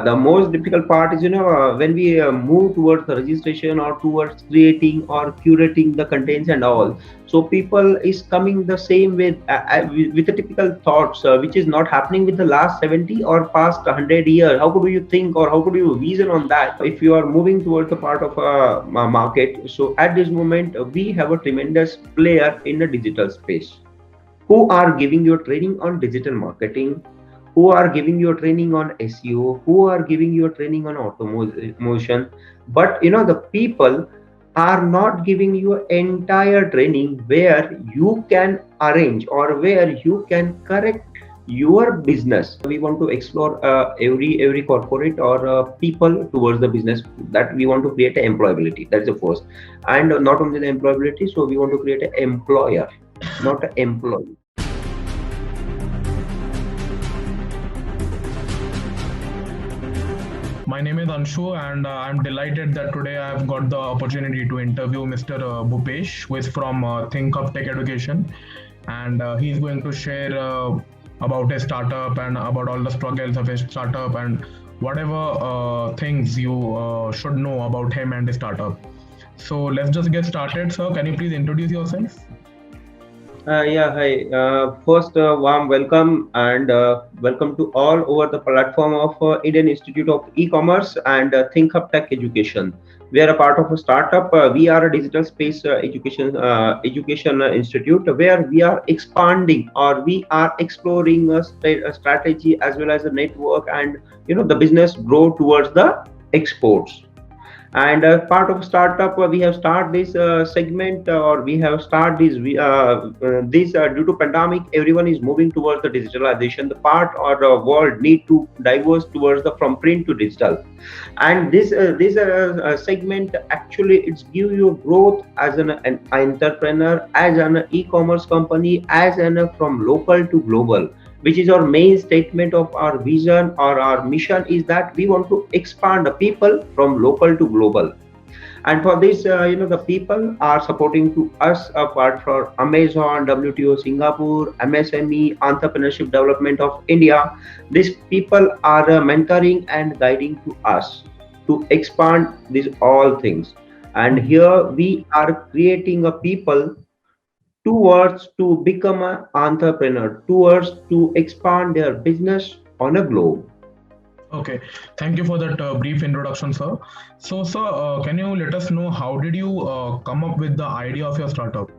The most difficult part is, when we move towards the registration or towards creating or curating the contents and all. So people is coming the same with the typical thoughts, which is not happening with the last 70 or past 100 years. How could you think or how could you reason on that if you are moving towards the part of a market? So at this moment, we have a tremendous player in the digital space who are giving you training on digital marketing, who are giving you training on SEO, who are giving you training on automation. But the people are not giving you entire training where you can arrange or where you can correct your business. We want to explore every corporate or people towards the business, that we want to create an employability. That is the first, and not only the employability. So we want to create an employer, not an employee. My name is Anshu, and I'm delighted that today I've got the opportunity to interview Mr. Bhoopesh, who is from Think Up Tech Education, and he's going to share about his startup and about all the struggles of his startup and whatever things you should know about him and his startup. So let's just get started, sir. Can you please introduce yourself? Yeah, hi. First, warm welcome and welcome to all over the platform of Indian Institute of E-commerce and Think Up Tech Education. We are a part of a startup. We are a digital space education institute where we are expanding or we are exploring a strategy as well as a network, and the business grow towards the exports. And part of startup, we have started this segment, or we have started this due to pandemic. Everyone is moving towards the digitalization. The part or the world need to diverse towards the from print to digital, and this segment actually it's give you growth as an entrepreneur, as an e-commerce company, as an from local to global, which is our main statement of our vision or our mission, is that we want to expand the people from local to global. And for this, the people are supporting to us apart from Amazon, WTO Singapore, MSME, Entrepreneurship Development of India. These people are mentoring and guiding to us to expand these all things. And here we are creating a people towards to become an entrepreneur, towards to expand their business on a globe. Okay, thank you for that brief introduction, sir. So, sir, can you let us know how did you come up with the idea of your startup?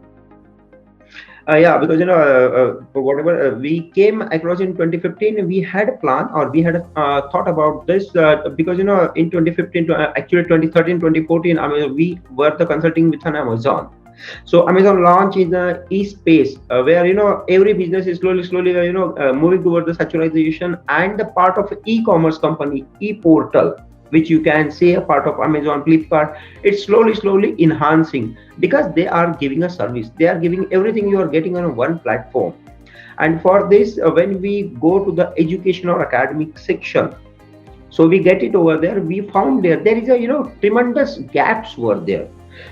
Yeah, because whatever we came across in 2015, we had a plan or we had thought about this because in 2015 to actually 2013, 2014, I mean we were the consulting with an Amazon. So Amazon launch is the e-space where every business is slowly moving towards the saturation, and the part of e-commerce company e-portal, which you can say a part of Amazon, Flipkart, it's slowly enhancing because they are giving a service. They are giving everything you are getting on one platform. And for this, when we go to the education or academic section, so we get it over there, we found there is a tremendous gaps were there.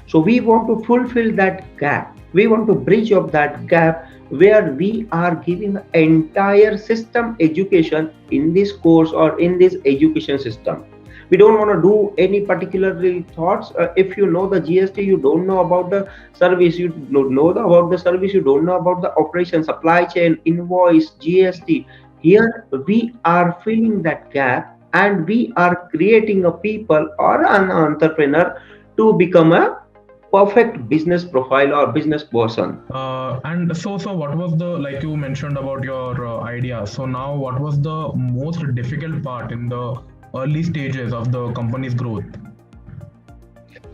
So we want to fulfill that gap. We want to bridge up that gap where we are giving entire system education in this course or in this education system. We don't want to do any particular thoughts. If you know the GST, you don't know about the service. You don't know about the service. You don't know about the operation, supply chain, invoice, GST. Here we are filling that gap, and we are creating a people or an entrepreneur to become a perfect business profile or business person. And so what was the, like you mentioned about your idea. So now what was the most difficult part in the early stages of the company's growth?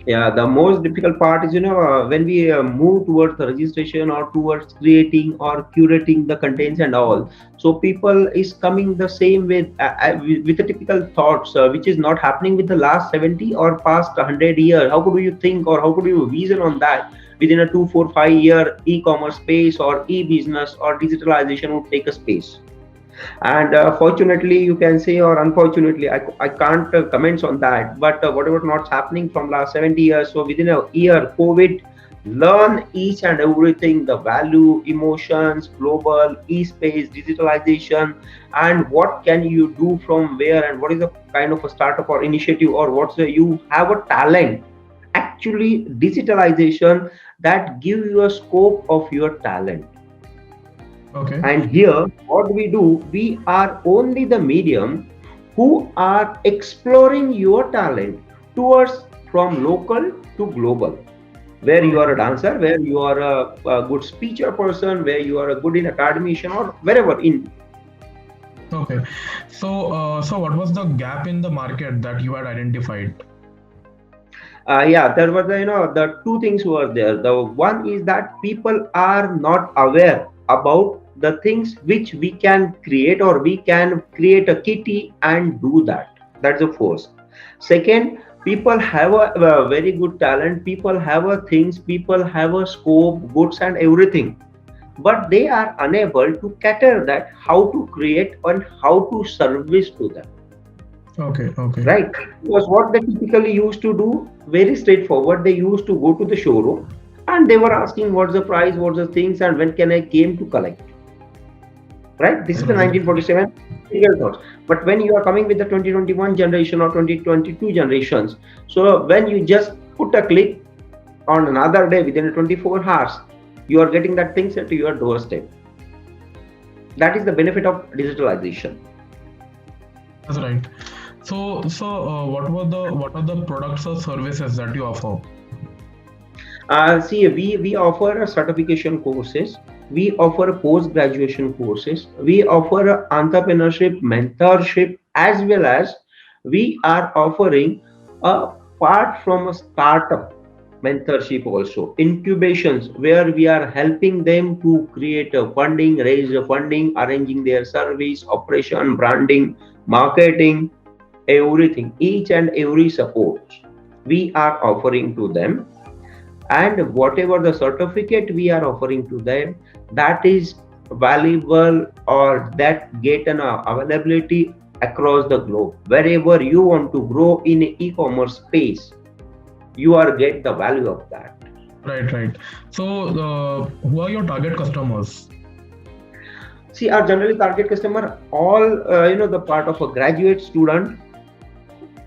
Yeah, the most difficult part is when we move towards the registration or towards creating or curating the contents and all. So people is coming the same with the typical thoughts, which is not happening with the last 70 or past 100 years. How could you think or how could you reason on that within a 2, 4, 5 year e-commerce space or e-business or digitalization would take a space? And fortunately you can say, or unfortunately I can't comments on that, but whatever not happening from last 70 years, so within a year COVID learn each and everything, the value, emotions, global, e-space, digitalization, and what can you do from where, and what is the kind of a startup or initiative, or what's the, you have a talent. Actually, digitalization that give you a scope of your talent. Okay. And here, what we do, we are only the medium who are exploring your talent towards from local to global. Where you are a dancer, where you are a good speaker person, where you are a good in academician, or wherever in. Okay. So what was the gap in the market that you had identified? Yeah, there were the two things were there. The one is that people are not aware about the things which we can create, or we can create a kitty and do that. That's the first. Second, people have a very good talent. People have a things. People have a scope, goods, and everything. But they are unable to cater that how to create and how to service to them. Okay. Okay. Right? Because what they typically used to do, very straightforward, they used to go to the showroom and they were asking what's the price, what's the things, and when can I came to collect. Right? This is the Right. 1947 real thoughts. But when you are coming with the 2021 generation or 2022 generations, so when you just put a click on another day within 24 hours, you are getting that thing sent to your doorstep. That is the benefit of digitalization. That's right. What are the products or services that you offer? See, we offer certification courses, we offer post graduation courses, we offer entrepreneurship mentorship, as well as we are offering apart from a startup mentorship also incubations, where we are helping them to create a funding, raise a funding, arranging their service, operation, branding, marketing, everything, each and every support we are offering to them. And whatever the certificate we are offering to them, that is valuable, or that get an availability across the globe. Wherever you want to grow in e-commerce space, you are get the value of that. Right. Right. Who are your target customers? See, our generally target customer, all the part of a graduate student,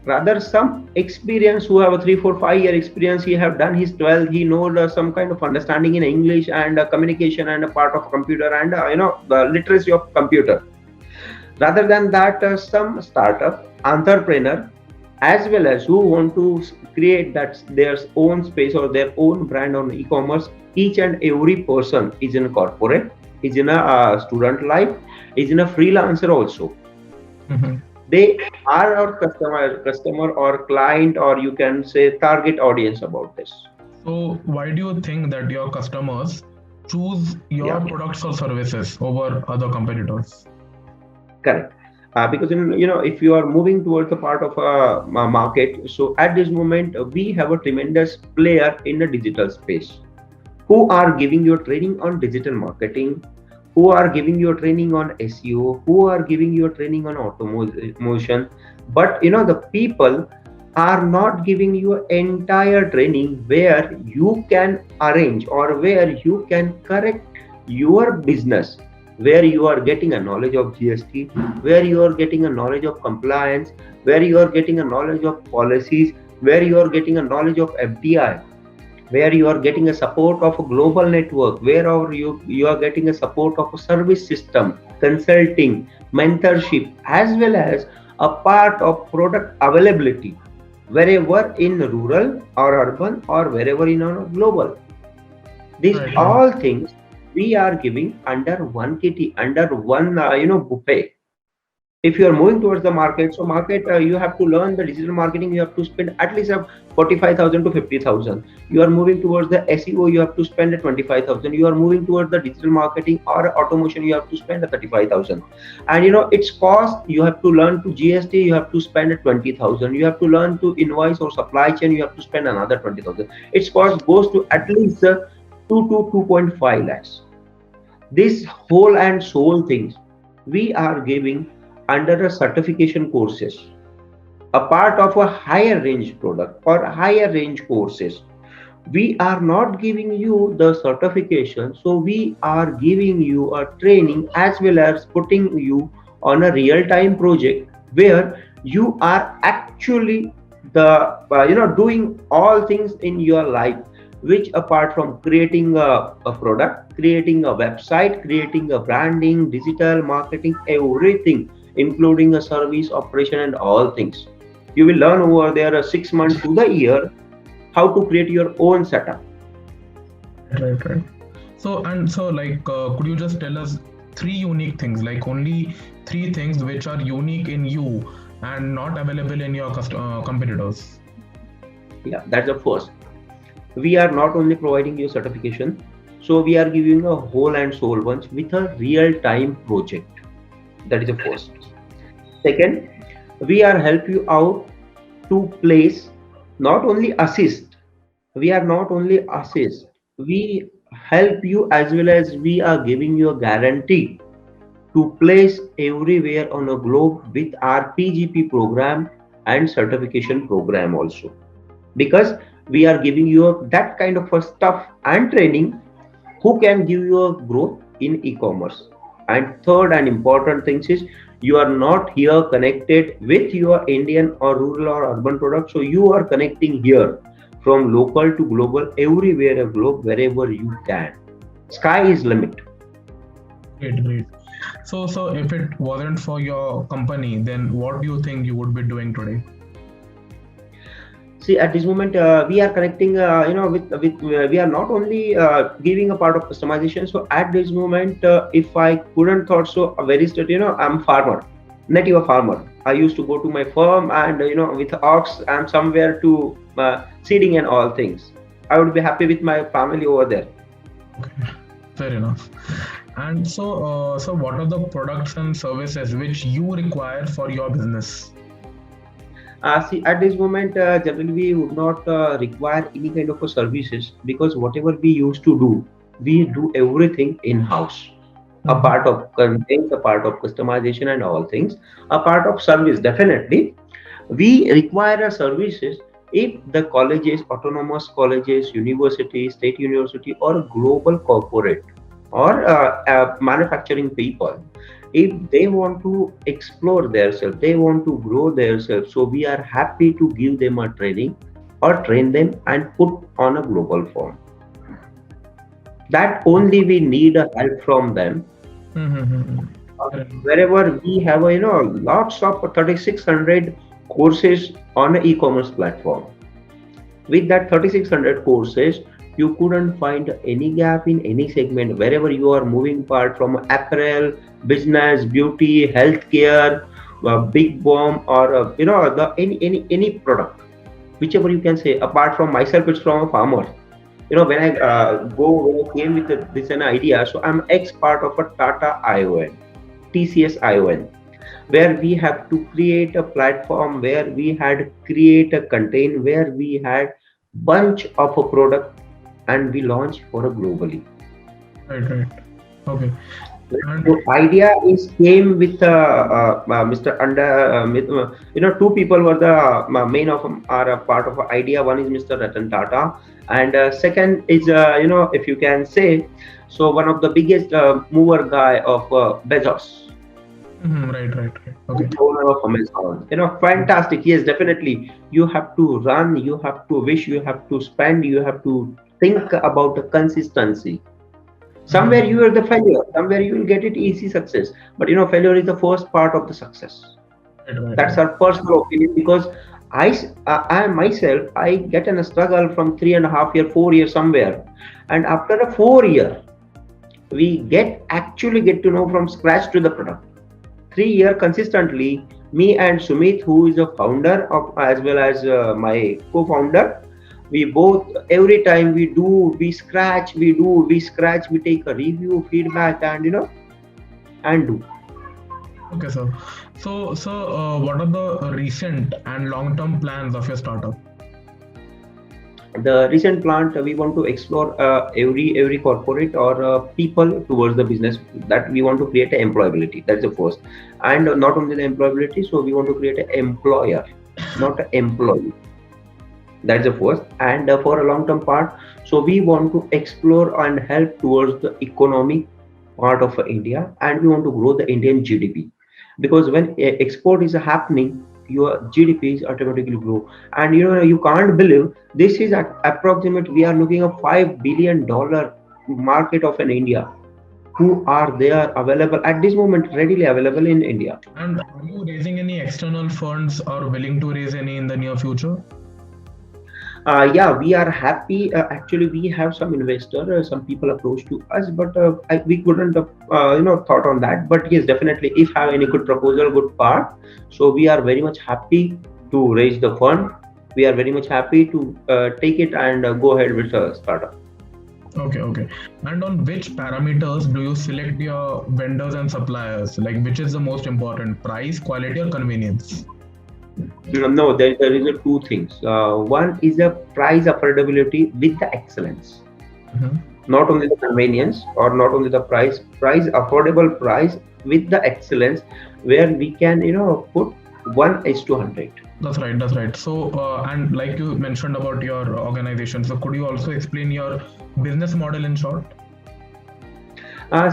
rather some experience, who have a 3 4 5 year experience, he have done his 12, he knows some kind of understanding in English and communication and a part of computer, and the literacy of computer. Rather than that, some startup entrepreneur, as well as who want to create that their own space or their own brand on e-commerce. Each and every person is in a corporate, is in a student life, is in a freelancer also. Mm-hmm. They are our customer or client, or you can say target audience about this. So why do you think that your customers choose your Yeah, products or services over other competitors? correct. Because if you are moving towards the part of a market, so at this moment we have a tremendous player in the digital space, who are giving you training on digital marketing, who are giving you training on SEO, who are giving you training on automation. But the people are not giving you entire training where you can arrange, or where you can correct your business, where you are getting a knowledge of GST, where you are getting a knowledge of compliance, where you are getting a knowledge of policies, where you are getting a knowledge of FDI, where you are getting a support of a global network, where you are getting a support of a service system, consulting, mentorship, as well as a part of product availability, wherever in rural or urban, or wherever in our global. These Right. Right. all things we are giving under one kitty, under one buffet. If you are moving towards the market, so market, you have to learn the digital marketing, you have to spend at least 45,000 to 50,000. You are moving towards the SEO, you have to spend 25,000. You are moving towards the digital marketing or automation, you have to spend 35,000. And its cost, you have to learn to GST, you have to spend 20,000. You have to learn to invoice or supply chain, you have to spend another 20,000. Its cost goes to at least 2 to 2.5 lakhs. This whole and soul things we are giving under a certification courses, a part of a higher range product or higher range courses, We are not giving you the certification, so we are giving you a training as well as putting you on a real time project where you are actually the doing all things in your life, which apart from creating a product, creating a website, creating a branding, digital marketing, everything, including a service operation and all things, you will learn over there 6 months to the year how to create your own setup. Right. Could you just tell us three unique things, like only three things which are unique in you and not available in your competitors? Yeah, that's the first. We are not only providing you certification, so we are giving a whole and soul bunch with a real time project. That is the first. Second, we are help you out to place, not only assist. We are not only assist. We help you as well as we are giving you a guarantee to place everywhere on a globe with our PGP program and certification program also. Because we are giving you that kind of a stuff and training who can give you a growth in e-commerce. And third and important thing is you are not here connected with your Indian or rural or urban products. So you are connecting here from local to global, everywhere a globe, wherever you can. Sky is limit. Great. So if it wasn't for your company, then what do you think you would be doing today? See, at this moment, we are connecting, with we are not only giving a part of customization. So at this moment, if I couldn't thought so, a very straight, I'm farmer, native farmer. I used to go to my farm and with ox, I'm somewhere to seeding and all things. I would be happy with my family over there. Okay, fair enough. And so what are the products and services which you require for your business? See, at this moment, generally we would not require any kind of a services because whatever we used to do, we do everything in house. A Mhm. part of content, a part of customization and all things, a part of service. Definitely, we require a services if the colleges, autonomous colleges, universities, state university, or global corporate or manufacturing people, if they want to explore themselves, they want to grow themselves. So we are happy to give them a training or train them and put on a global form. That only we need a help from them. Mhm. Fair enough. Wherever we have a, lots of 3600 courses on an e-commerce platform. With that 3600 courses, you couldn't find any gap in any segment. Wherever you are moving part from apparel, business, beauty, healthcare, big bomb, or the any product, whichever you can say. Apart from myself, it's from a farmer. When I when I came with this an idea, so I'm ex part of a Tata ION, TCS ION, where we have to create a platform where we had create a contain where we had bunch of a product and we launch for a globally. Right. Okay. And So idea is came with Mr. Under two people were the main of are a part of idea. One is Mr. Ratan Tata, and second is if you can say, so one of the biggest mover guy of Bezos, right. Okay. owner of Amazon. Fantastic. Yes, definitely. You have to run, you have to wish, you have to spend, you have to think about the consistency. Somewhere Mhm. you are the failure, somewhere you will get it easy success. But failure is the first part of the success. That's Right. our personal opinion because I myself, I get in a struggle from 3.5 year, 4 years somewhere. And after a 4 year, we actually get to know from scratch to the product. 3 year consistently, me and Sumit, who is a founder of as well as my co-founder, we both every time we scratch, we take a review, feedback, and and do. Okay, sir. So, what are the recent and long-term plans of your startup? The recent plant we want to explore every corporate or people towards the business that we want to create a employability. That's the first, and not only the employability. So we want to create an employer, not an employee. That's the first. And for a long term part, so we want to explore and help towards the economic part of India, and we want to grow the Indian GDP, because when export is happening, your GDP is automatically grow. And you can't believe this is at approximate, we are looking at $5 billion market of an India, who are there available at this moment, readily available in India. And are you raising any external funds or willing to raise any in the near future? Yeah, we are happy. Actually, we have some investor, some people approached to us, but we couldn't, thought on that. But yes, definitely, if have any good proposal, good part, so we are very much happy to raise the fund. We are very much happy to take it and go ahead with a startup. Okay, okay. And on which parameters do you select your vendors and suppliers? Like, which is the most important, price, quality, or convenience? No, there is a two things. One is the price affordability with the excellence, Mhm. not only the convenience or not only the price affordable price with the excellence, where we can put 1:100. That's right, that's right. So, and like you mentioned about your organization, so could you also explain your business model in short?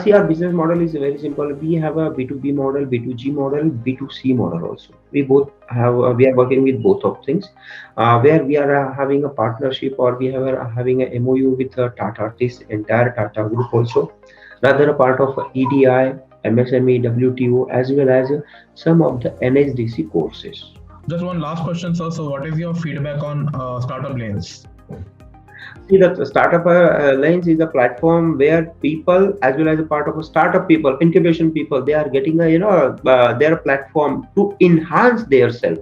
See, our business model is very simple. We have a B2B model, B2G model, B2C model also. We both have, we are working with both of things, where we are having a partnership, or we have having a MOU with Tata, this entire Tata group also, rather a part of EDI, MSME, WTO, as well as some of the NSDC courses. Just one last question, sir. So, what is your feedback on startup lanes? See, the startup Alliance is a platform where people, as well as a part of a startup people, incubation people, they are getting a their platform to enhance their self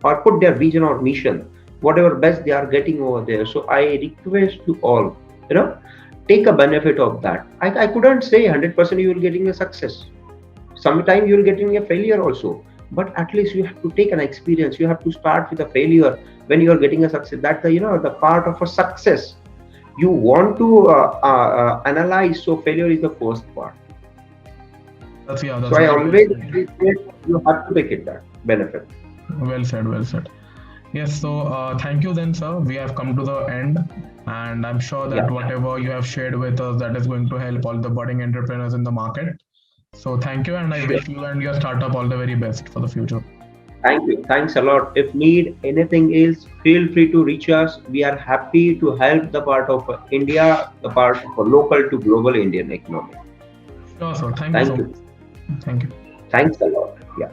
or put their vision or mission, whatever best they are getting over there. So I request to all, take a benefit of that. I couldn't say 100% you will getting a success. Sometimes you will getting a failure also, but at least you have to take an experience. You have to start with a failure when you are getting a success. That's the part of a success you want to analyze. So failure is the first part. That's yeah, So that's I very well always said. appreciate you have to take it that benefit. Well said, well said. Yes, so thank you then, sir. We have come to the end, and I'm sure that Yeah, whatever you have shared with us, that is going to help all the budding entrepreneurs in the market. So thank you, and I sure. wish you and your startup all the very best for the future. Thank you. Thanks a lot. If need anything else, feel free to reach us. We are happy to help the part of India, the part of a local to global Indian economy. Sure, sir. Thank you so Thank much. you. Thank you. Thanks a lot. Yeah.